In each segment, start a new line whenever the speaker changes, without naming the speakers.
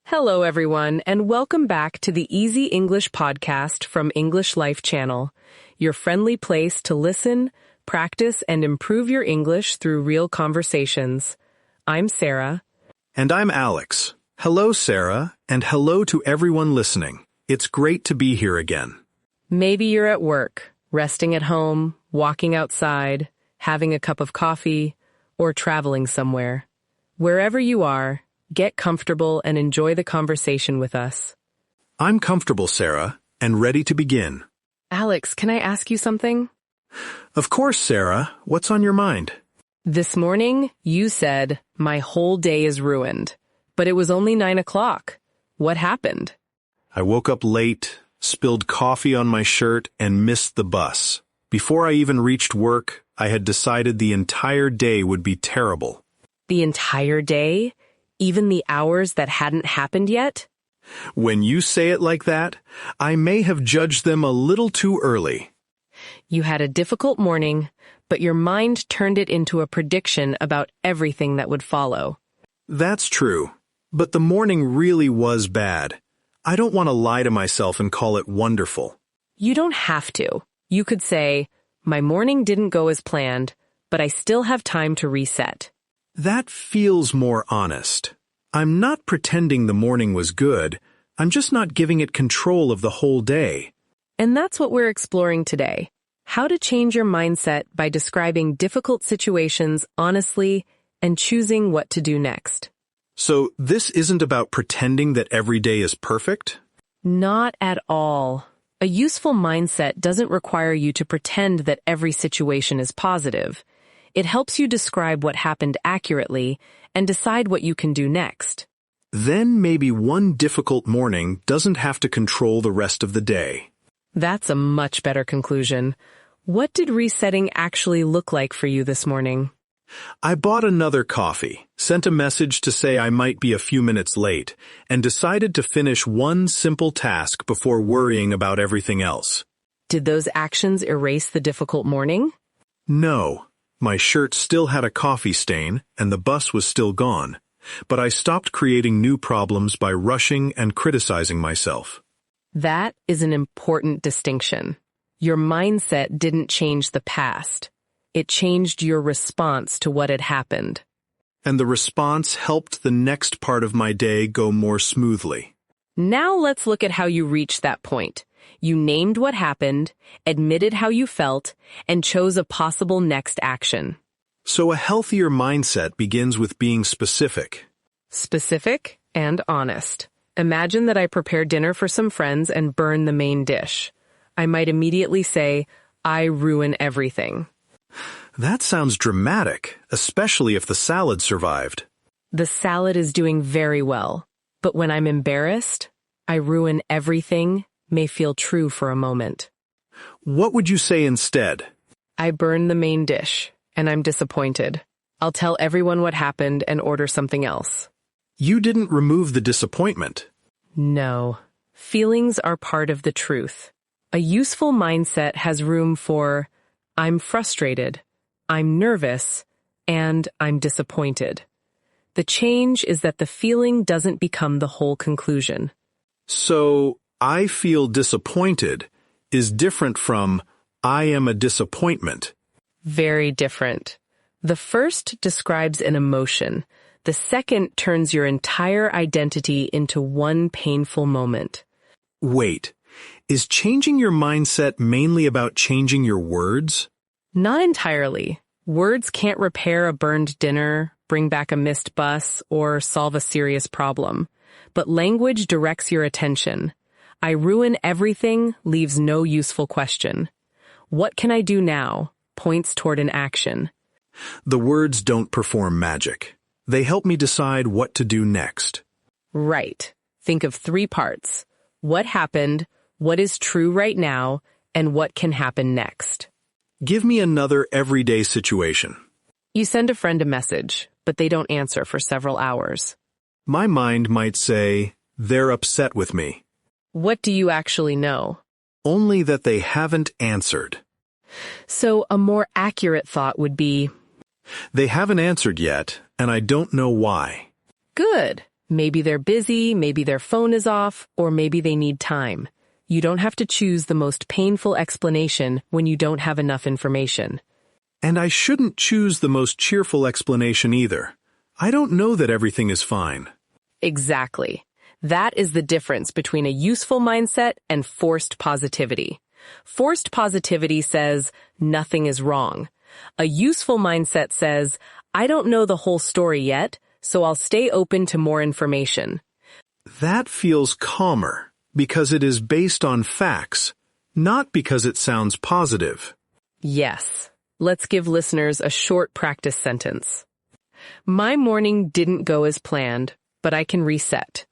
Hello, everyone, and welcome back to the Easy English podcast from English Life Channel, your friendly place to listen, practice, and improve your English through real conversations. I'm Sarah.
And I'm Alex. Hello, Sarah, and hello to everyone listening. It's great to be here again.
Maybe you're at work, resting at home, walking outside, having a cup of coffee, or traveling somewhere. Wherever you are, get comfortable and enjoy the conversation with us.
I'm comfortable, Sarah, and ready to begin.
Alex, can I ask you something?
Of course, Sarah. What's on your mind?
This morning, you said, my whole day is ruined. But it was only 9 o'clock. What happened?
I woke up late, spilled coffee on my shirt, and missed the bus. Before I even reached work, I had decided the entire day would be terrible.
The entire day? Even the hours that hadn't happened yet?
When you say it like that, I may have judged them a little too early.
You had a difficult morning, but your mind turned it into a prediction about everything that would follow.
That's true, but the morning really was bad. I don't want to lie to myself and call it wonderful.
You don't have to. You could say, my morning didn't go as planned, but I still have time to reset.
That feels more honest. I'm not pretending the morning was good. I'm just not giving it control of the whole day.
And that's what we're exploring today. How to change your mindset by describing difficult situations honestly and choosing what to do next.
So this isn't about pretending that every day is perfect?
Not at all. A useful mindset doesn't require you to pretend that every situation is positive. It helps you describe what happened accurately and decide what you can do next.
Then maybe one difficult morning doesn't have to control the rest of the day.
That's a much better conclusion. What did resetting actually look like for you this morning?
I bought another coffee, sent a message to say I might be a few minutes late, and decided to finish one simple task before worrying about everything else.
Did those actions erase the difficult morning?
No. My shirt still had a coffee stain, and the bus was still gone. But I stopped creating new problems by rushing and criticizing myself.
That is an important distinction. Your mindset didn't change the past. It changed your response to what had happened.
And the response helped the next part of my day go more smoothly.
Now let's look at how you reached that point. You named what happened, admitted how you felt, and chose a possible next action.
So a healthier mindset begins with being specific.
Specific and honest. Imagine that I prepare dinner for some friends and burn the main dish. I might immediately say, I ruin everything.
That sounds dramatic, especially if the salad survived.
The salad is doing very well, but when I'm embarrassed, I ruin everything may feel true for a moment.
What would you say instead?
I burn the main dish, and I'm disappointed. I'll tell everyone what happened and order something else.
You didn't remove the disappointment.
No. Feelings are part of the truth. A useful mindset has room for, I'm frustrated, I'm nervous, and I'm disappointed. The change is that the feeling doesn't become the whole conclusion.
So, I feel disappointed is different from I am a disappointment.
Very different. The first describes an emotion. The second turns your entire identity into one painful moment.
Wait, is changing your mindset mainly about changing your words?
Not entirely. Words can't repair a burned dinner, bring back a missed bus, or solve a serious problem. But language directs your attention. I ruin everything leaves no useful question. What can I do now points toward an action.
The words don't perform magic. They help me decide what to do next.
Right. Think of 3 parts. What happened, what is true right now, and what can happen next.
Give me another everyday situation.
You send a friend a message, but they don't answer for several hours.
My mind might say, they're upset with me.
What do you actually know?
Only that they haven't answered.
So a more accurate thought would be,
They haven't answered yet, and I don't know why.
good. Maybe they're busy, maybe their phone is off, or maybe they need time. You don't have to choose the most painful explanation when you don't have enough information.
And I shouldn't choose the most cheerful explanation either. I don't know that everything is fine.
Exactly. That is the difference between a useful mindset and forced positivity. Forced positivity says, nothing is wrong. A useful mindset says, I don't know the whole story yet, so I'll stay open to more information.
That feels calmer, because it is based on facts, not because it sounds positive.
Yes. Let's give listeners a short practice sentence. My morning didn't go as planned, but I can reset.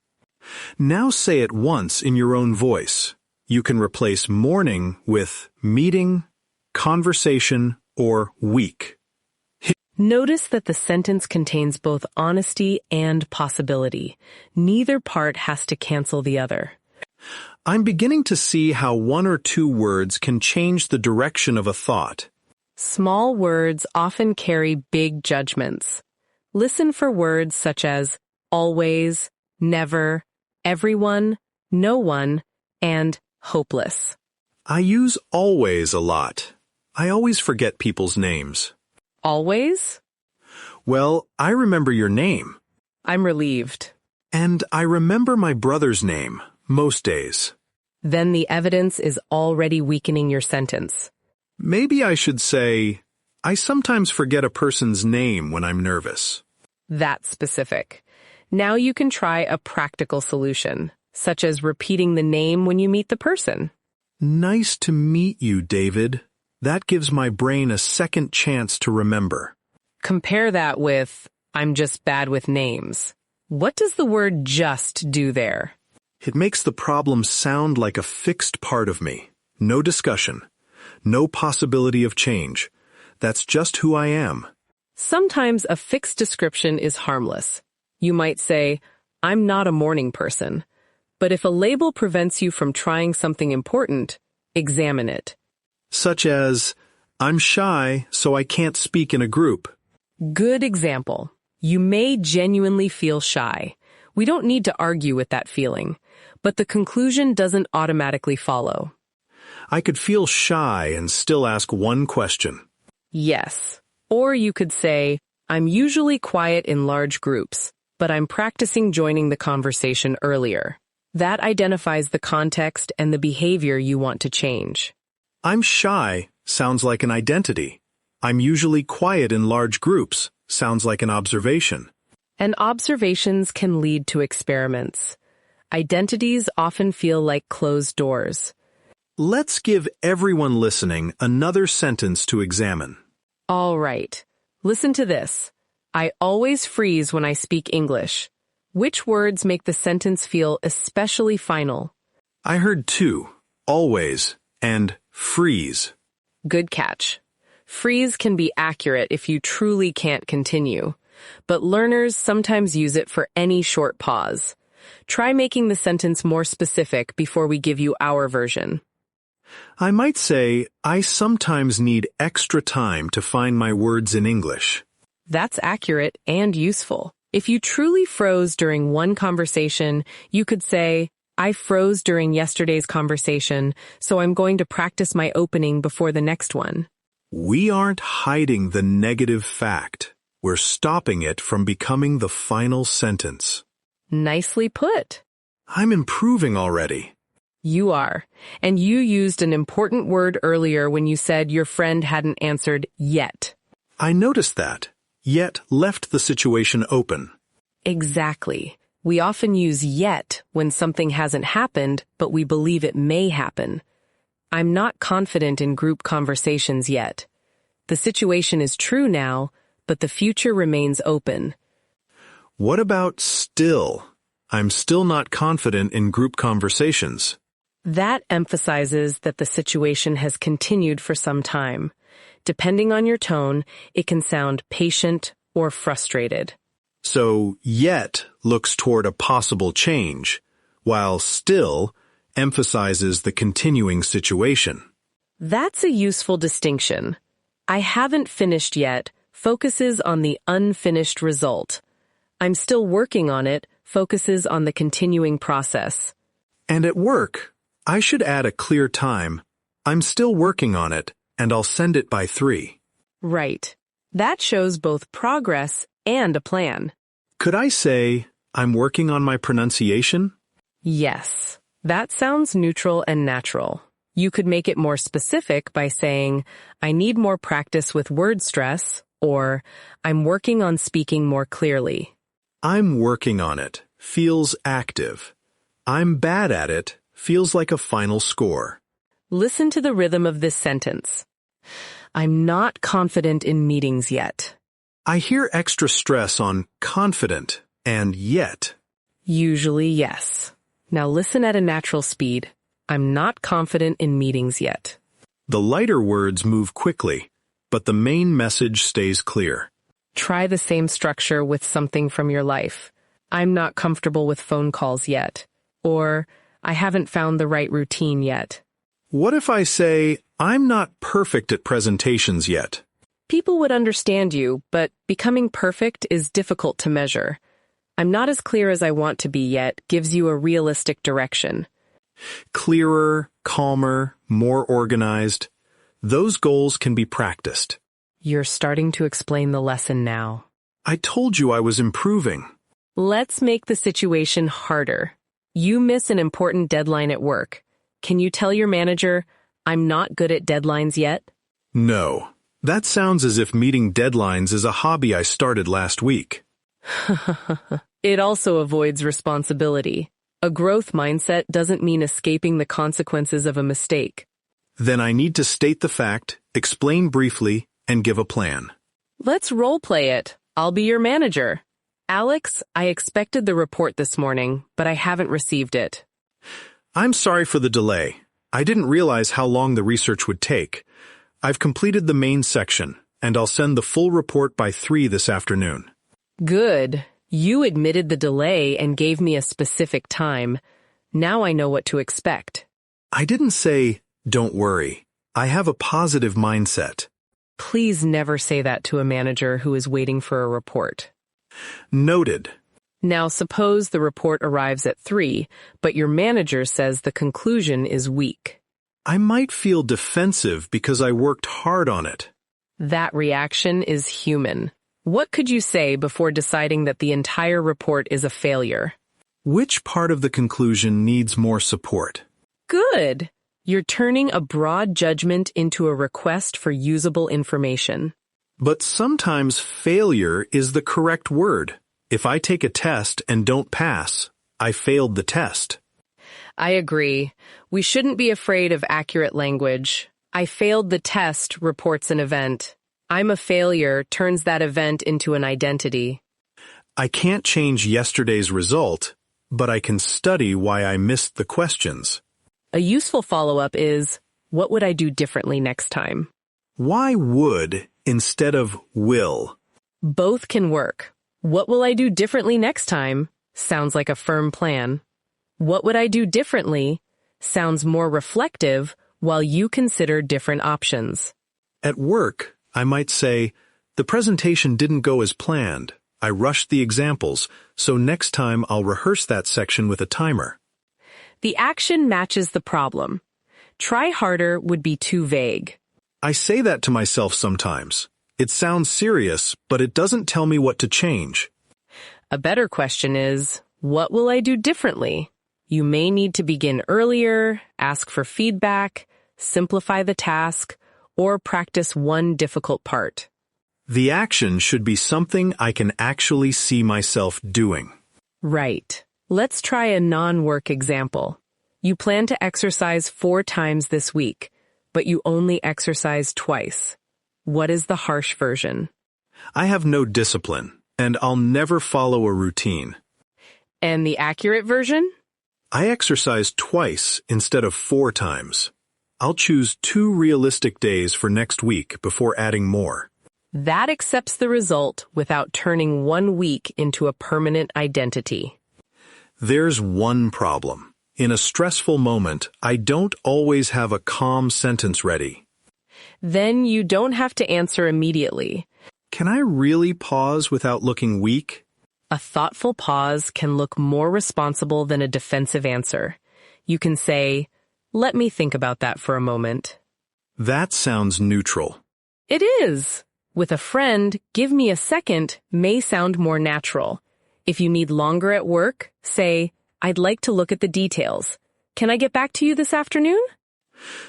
Now say it once in your own voice. You can replace morning with meeting, conversation, or week.
Notice that the sentence contains both honesty and possibility. Neither part has to cancel the other.
I'm beginning to see how one or two words can change the direction of a thought.
Small words often carry big judgments. Listen for words such as always, never, everyone, no one, and hopeless.
I use always a lot. I always forget people's names.
Always?
Well, I remember your name.
I'm relieved.
And I remember my brother's name, most days.
Then the evidence is already weakening your sentence.
Maybe I should say, I sometimes forget a person's name when I'm nervous.
That's specific. Now you can try a practical solution, such as repeating the name when you meet the person.
Nice to meet you, David. That gives my brain a second chance to remember.
Compare that with, I'm just bad with names. What does the word just do there?
It makes the problem sound like a fixed part of me. No discussion. No possibility of change. That's just who I am.
Sometimes a fixed description is harmless. You might say, I'm not a morning person. But if a label prevents you from trying something important, examine it.
Such as, I'm shy, so I can't speak in a group.
Good example. You may genuinely feel shy. We don't need to argue with that feeling. But the conclusion doesn't automatically follow.
I could feel shy and still ask one question.
Yes. Or you could say, I'm usually quiet in large groups, but I'm practicing joining the conversation earlier. That identifies the context and the behavior you want to change.
I'm shy sounds like an identity. I'm usually quiet in large groups sounds like an observation.
And observations can lead to experiments. Identities often feel like closed doors.
Let's give everyone listening another sentence to examine.
All right. Listen to this. I always freeze when I speak English. Which words make the sentence feel especially final?
I heard two, always, and freeze.
Good catch. Freeze can be accurate if you truly can't continue, but learners sometimes use it for any short pause. Try making the sentence more specific before we give you our version.
I might say, I sometimes need extra time to find my words in English.
That's accurate and useful. If you truly froze during one conversation, you could say, I froze during yesterday's conversation, so I'm going to practice my opening before the next one.
We aren't hiding the negative fact. We're stopping it from becoming the final sentence.
Nicely put.
I'm improving already.
You are. And you used an important word earlier when you said your friend hadn't answered yet.
I noticed that, yet left the situation open.
Exactly. We often use yet when something hasn't happened, but we believe it may happen. I'm not confident in group conversations yet. The situation is true now, but the future remains open.
What about still? I'm still not confident in group conversations.
That emphasizes that the situation has continued for some time. Depending on your tone, it can sound patient or frustrated.
So, yet looks toward a possible change, while still emphasizes the continuing situation.
That's a useful distinction. I haven't finished yet focuses on the unfinished result. I'm still working on it focuses on the continuing process.
And at work, I should add a clear time. I'm still working on it, and I'll send it by 3.
Right. That shows both progress and a plan.
Could I say, I'm working on my pronunciation?
Yes. That sounds neutral and natural. You could make it more specific by saying, I need more practice with word stress, or I'm working on speaking more clearly.
I'm working on it feels active. I'm bad at it feels like a final score.
Listen to the rhythm of this sentence. I'm not confident in meetings yet.
I hear extra stress on confident and yet.
Usually, yes. Now listen at a natural speed. I'm not confident in meetings yet.
The lighter words move quickly, but the main message stays clear.
Try the same structure with something from your life. I'm not comfortable with phone calls yet. Or, I haven't found the right routine yet.
What if I say, I'm not perfect at presentations yet?
People would understand you, but becoming perfect is difficult to measure. I'm not as clear as I want to be yet gives you a realistic direction.
Clearer, calmer, more organized. Those goals can be practiced.
You're starting to explain the lesson now.
I told you I was improving.
Let's make the situation harder. You miss an important deadline at work. Can you tell your manager, I'm not good at deadlines yet?
No. That sounds as if meeting deadlines is a hobby I started last week.
It also avoids responsibility. A growth mindset doesn't mean escaping the consequences of a mistake.
Then I need to state the fact, explain briefly, and give a plan.
Let's role play it. I'll be your manager. Alex, I expected the report this morning, but I haven't received it.
I'm sorry for the delay. I didn't realize how long the research would take. I've completed the main section, and I'll send the full report by 3 this afternoon.
Good. You admitted the delay and gave me a specific time. Now I know what to expect.
I didn't say, don't worry. I have a positive mindset.
Please never say that to a manager who is waiting for a report.
Noted.
Now suppose the report arrives at 3, but your manager says the conclusion is weak.
I might feel defensive because I worked hard on it.
That reaction is human. What could you say before deciding that the entire report is a failure?
Which part of the conclusion needs more support?
Good. You're turning a broad judgment into a request for usable information.
But sometimes failure is the correct word. If I take a test and don't pass, I failed the test.
I agree. We shouldn't be afraid of accurate language. I failed the test reports an event. I'm a failure turns that event into an identity.
I can't change yesterday's result, but I can study why I missed the questions.
A useful follow-up is, what would I do differently next time?
Why would instead of will?
Both can work. What will I do differently next time? Sounds like a firm plan. What would I do differently? Sounds more reflective while you consider different options.
At work, I might say, the presentation didn't go as planned. I rushed the examples, so next time I'll rehearse that section with a timer.
The action matches the problem. Try harder would be too vague.
I say that to myself sometimes. It sounds serious, but it doesn't tell me what to change.
A better question is, what will I do differently? You may need to begin earlier, ask for feedback, simplify the task, or practice one difficult part.
The action should be something I can actually see myself doing.
Right. Let's try a non-work example. You plan to exercise 4 times this week, but you only exercise twice. What is the harsh version?
I have no discipline, and I'll never follow a routine.
And the accurate version?
I exercise twice instead of 4 times. I'll choose 2 realistic days for next week before adding more.
That accepts the result without turning 1 week into a permanent identity.
There's one problem. In a stressful moment, I don't always have a calm sentence ready.
Then you don't have to answer immediately.
Can I really pause without looking weak?
A thoughtful pause can look more responsible than a defensive answer. You can say, "Let me think about that for a moment."
That sounds neutral.
It is. With a friend, "Give me a second" may sound more natural. If you need longer at work, say, "I'd like to look at the details. Can I get back to you this afternoon?"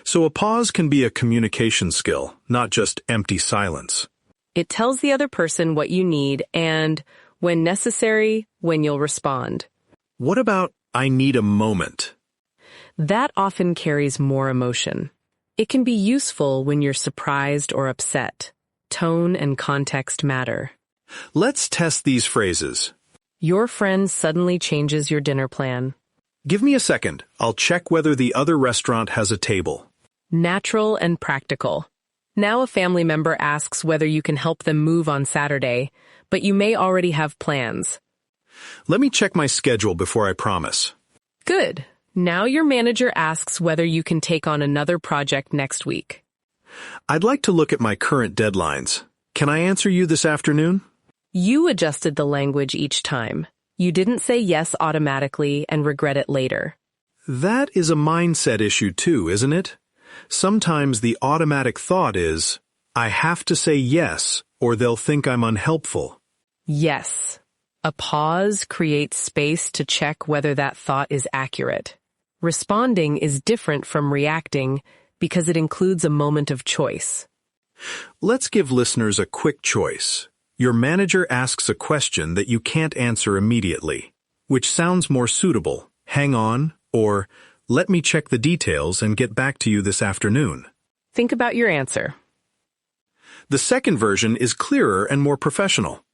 So a pause can be a communication skill, not just empty silence.
It tells the other person what you need and, when necessary, when you'll respond.
What about "I need a moment"?
That often carries more emotion. It can be useful when you're surprised or upset. Tone and context matter.
Let's test these phrases.
Your friend suddenly changes your dinner plan.
Give me a second. I'll check whether the other restaurant has a table.
Natural and practical. Now a family member asks whether you can help them move on Saturday, but you may already have plans.
Let me check my schedule before I promise.
Good. Now your manager asks whether you can take on another project next week.
I'd like to look at my current deadlines. Can I answer you this afternoon?
You adjusted the language each time. You didn't say yes automatically and regret it later.
That is a mindset issue too, isn't it? Sometimes the automatic thought is, "I have to say yes, or they'll think I'm unhelpful."
Yes. A pause creates space to check whether that thought is accurate. Responding is different from reacting because it includes a moment of choice.
Let's give listeners a quick choice. Your manager asks a question that you can't answer immediately. Which sounds more suitable, "Hang on," or "Let me check the details and get back to you this afternoon"?
Think about your answer.
The second version is clearer and more professional.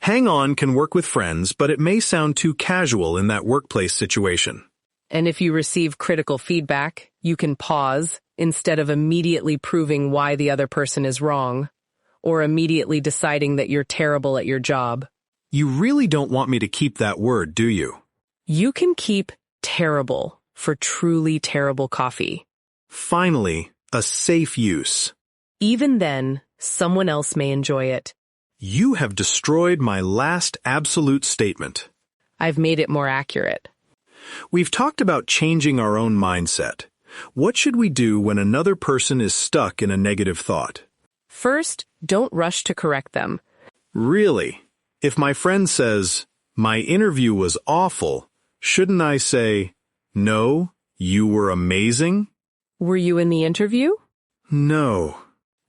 "Hang on" can work with friends, but it may sound too casual in that workplace situation.
And if you receive critical feedback, you can pause instead of immediately proving why the other person is wrong, or immediately deciding that you're terrible at your job.
You really don't want me to keep that word, do you?
You can keep terrible for truly terrible coffee.
Finally, a safe use.
Even then, someone else may enjoy it.
You have destroyed my last absolute statement.
I've made it more accurate.
We've talked about changing our own mindset. What should we do when another person is stuck in a negative thought?
First, don't rush to correct them.
Really? If my friend says, "My interview was awful," shouldn't I say, "No, you were amazing"?
Were you in the interview?
No.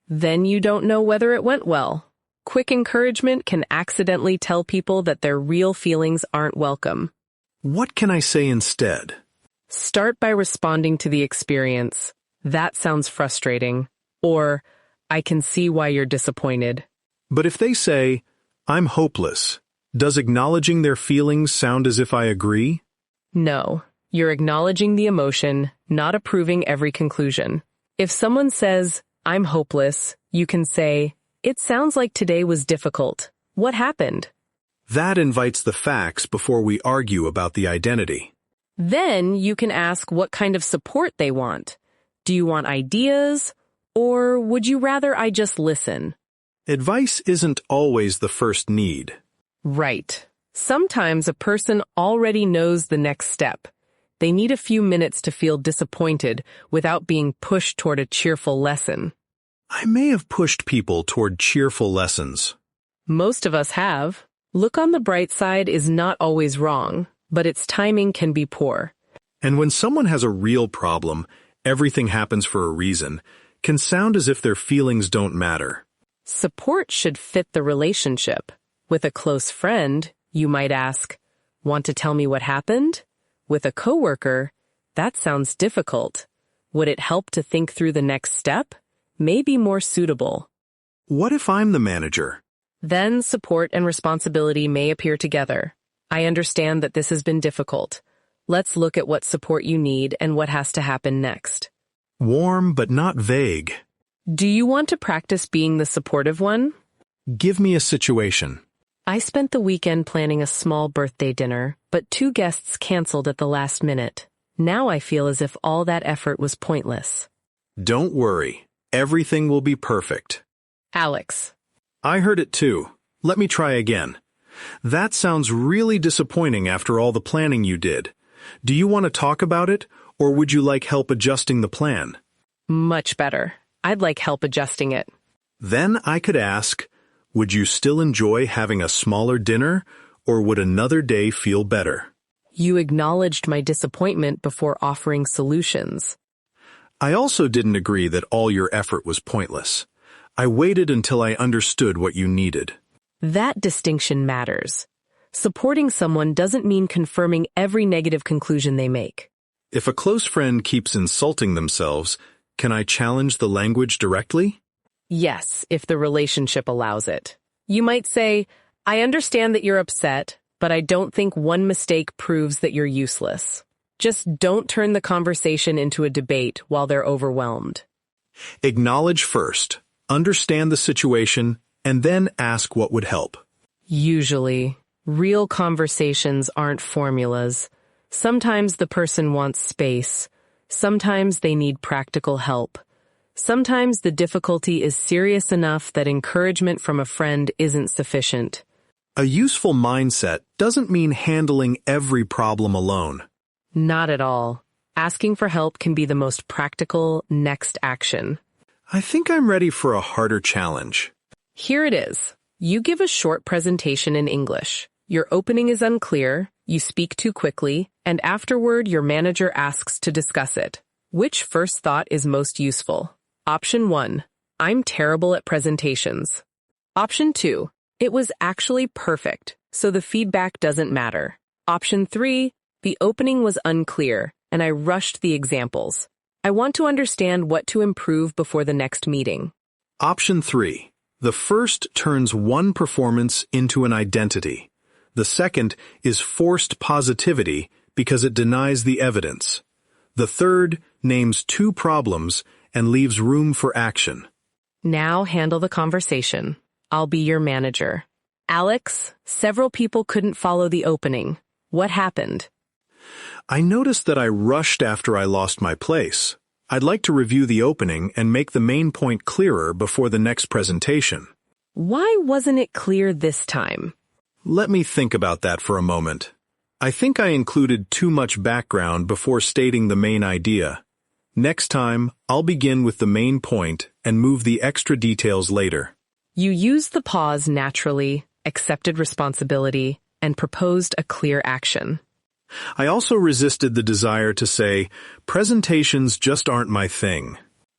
Then you don't know whether it went well. Quick encouragement can accidentally tell people that their real feelings aren't welcome.
What can I say instead?
Start by responding to the experience. "That sounds frustrating." Or, "I can see why you're disappointed."
But if they say, "I'm hopeless," does acknowledging their feelings sound as if I agree?
No, you're acknowledging the emotion, not approving every conclusion. If someone says, "I'm hopeless," you can say, "It sounds like today was difficult. What happened?"
That invites the facts before we argue about the identity.
Then you can ask what kind of support they want. Do you want ideas? Or would you rather I just listen?
Advice isn't always the first need.
Right. Sometimes a person already knows the next step. They need a few minutes to feel disappointed without being pushed toward a cheerful lesson.
I may have pushed people toward cheerful lessons.
Most of us have. Look on the bright side is not always wrong, but its timing can be poor.
And when someone has a real problem, everything happens for a reason, can sound as if their feelings don't matter.
Support should fit the relationship. With a close friend, you might ask, "Want to tell me what happened?" With a coworker, "That sounds difficult. Would it help to think through the next step?" May be more suitable.
What if I'm the manager?
Then support and responsibility may appear together. "I understand that this has been difficult. Let's look at what support you need and what has to happen next."
Warm but not vague.
Do you want to practice being the supportive one?
Give me a situation.
"I spent the weekend planning a small birthday dinner, but 2 guests canceled at the last minute. Now I feel as if all that effort was pointless."
Don't worry. Everything will be perfect.
Alex.
I heard it too. Let me try again. That sounds really disappointing after all the planning you did. Do you want to talk about it, or would you like help adjusting the plan?
Much better. I'd like help adjusting it.
Then I could ask, would you still enjoy having a smaller dinner, or would another day feel better?
You acknowledged my disappointment before offering solutions.
I also didn't agree that all your effort was pointless. I waited until I understood what you needed.
That distinction matters. Supporting someone doesn't mean confirming every negative conclusion they make.
If a close friend keeps insulting themselves, can I challenge the language directly?
Yes, if the relationship allows it. You might say, I understand that you're upset, but I don't think one mistake proves that you're useless. Just don't turn the conversation into a debate while they're overwhelmed.
Acknowledge first, understand the situation, and then ask what would help.
Usually, real conversations aren't formulas. Sometimes the person wants space. Sometimes they need practical help. Sometimes the difficulty is serious enough that encouragement from a friend isn't sufficient.
A useful mindset doesn't mean handling every problem alone.
Not at all. Asking for help can be the most practical next action.
I think I'm ready for a harder challenge.
Here it is. You give a short presentation in English. Your opening is unclear, you speak too quickly, and afterward your manager asks to discuss it. Which first thought is most useful? Option 1. I'm terrible at presentations. Option 2. It was actually perfect, so the feedback doesn't matter. Option 3. The opening was unclear, and I rushed the examples. I want to understand what to improve before the next meeting.
Option 3. The first turns one performance into an identity. The second is forced positivity because it denies the evidence. The third names two problems and leaves room for action.
Now handle the conversation. I'll be your manager. Alex, several people couldn't follow the opening. What happened?
I noticed that I rushed after I lost my place. I'd like to review the opening and make the main point clearer before the next presentation.
Why wasn't it clear this time?
Let me think about that for a moment. I think I included too much background before stating the main idea. Next time, I'll begin with the main point and move the extra details later.
You used the pause naturally, accepted responsibility, and proposed a clear action.
I also resisted the desire to say, presentations just aren't my thing.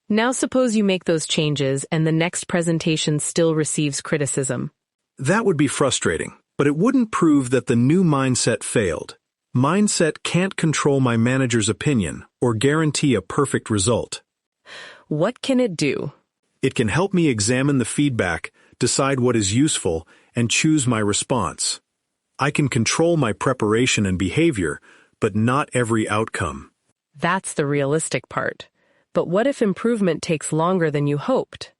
Now suppose you make those changes and the next presentation still receives criticism.
That would be frustrating, but it wouldn't prove that the new mindset failed. Mindset can't control my manager's opinion or guarantee a perfect result.
What can it do?
It can help me examine the feedback, decide what is useful, and choose my response. I can control my preparation and behavior, but not every outcome.
That's the realistic part. But what if improvement takes longer than you hoped?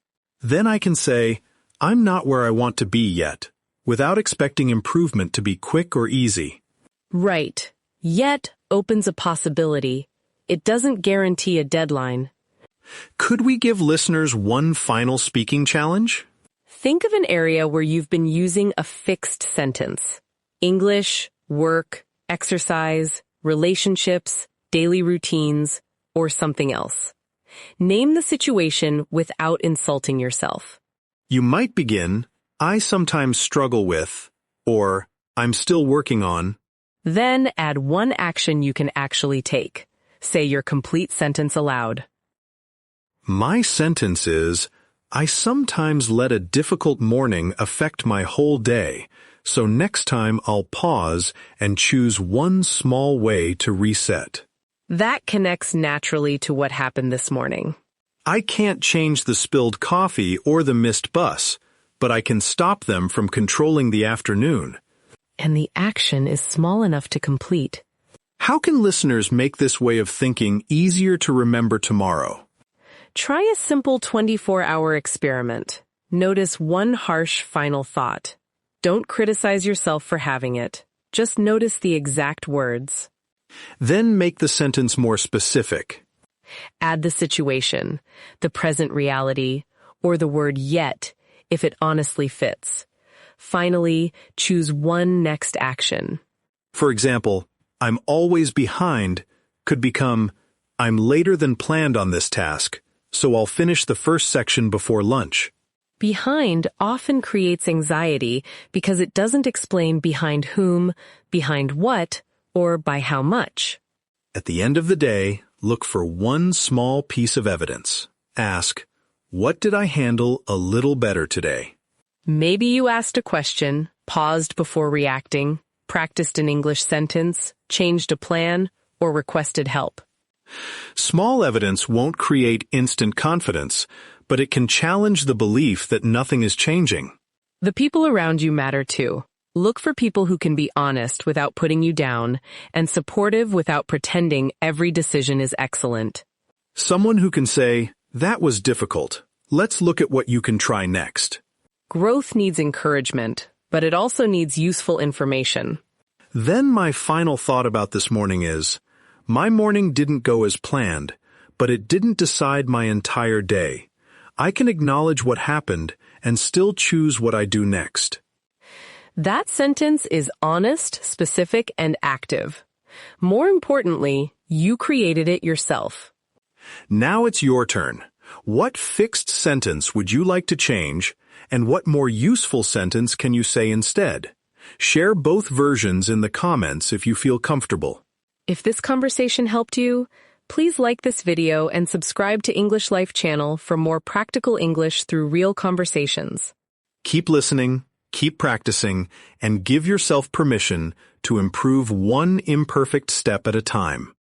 Then I can say, I'm not where I want to be yet, without expecting improvement to be quick or easy.
Right. Yet opens a possibility. It doesn't guarantee a deadline.
Could we give listeners one final speaking challenge?
Think of an area where you've been using a fixed sentence. English, work, exercise, relationships, daily routines, or something else. Name the situation without insulting yourself.
You might begin, I sometimes struggle with, or I'm still working on.
Then add one action you can actually take. Say your complete sentence aloud.
My sentence is, I sometimes let a difficult morning affect my whole day, so next time I'll pause and choose one small way to reset.
That connects naturally to what happened this morning.
I can't change the spilled coffee or the missed bus, but I can stop them from controlling the afternoon.
And the action is small enough to complete.
How can listeners make this way of thinking easier to remember tomorrow?
Try a simple 24-hour experiment. Notice one harsh final thought. Don't criticize yourself for having it. Just notice the exact words.
Then make the sentence more specific.
Add the situation, the present reality, or the word yet, if it honestly fits. Finally, choose one next action.
For example, I'm always behind could become, I'm later than planned on this task, so I'll finish the first section before lunch.
Behind often creates anxiety because it doesn't explain behind whom, behind what, or by how much.
At the end of the day, look for one small piece of evidence. Ask, what did I handle a little better today?
Maybe you asked a question, paused before reacting, practiced an English sentence, changed a plan, or requested help.
Small evidence won't create instant confidence, but it can challenge the belief that nothing is changing.
The people around you matter too. Look for people who can be honest without putting you down and supportive without pretending every decision is excellent.
Someone who can say, that was difficult. Let's look at what you can try next.
Growth needs encouragement, but it also needs useful information.
Then my final thought about this morning is, my morning didn't go as planned, but it didn't decide my entire day. I can acknowledge what happened and still choose what I do next.
That sentence is honest, specific, and active. More importantly, you created it yourself.
Now it's your turn. What fixed sentence would you like to change, and what more useful sentence can you say instead? Share both versions in the comments if you feel comfortable.
If this conversation helped you, please like this video and subscribe to English Life channel for more practical English through real conversations.
Keep listening, keep practicing, and give yourself permission to improve one imperfect step at a time.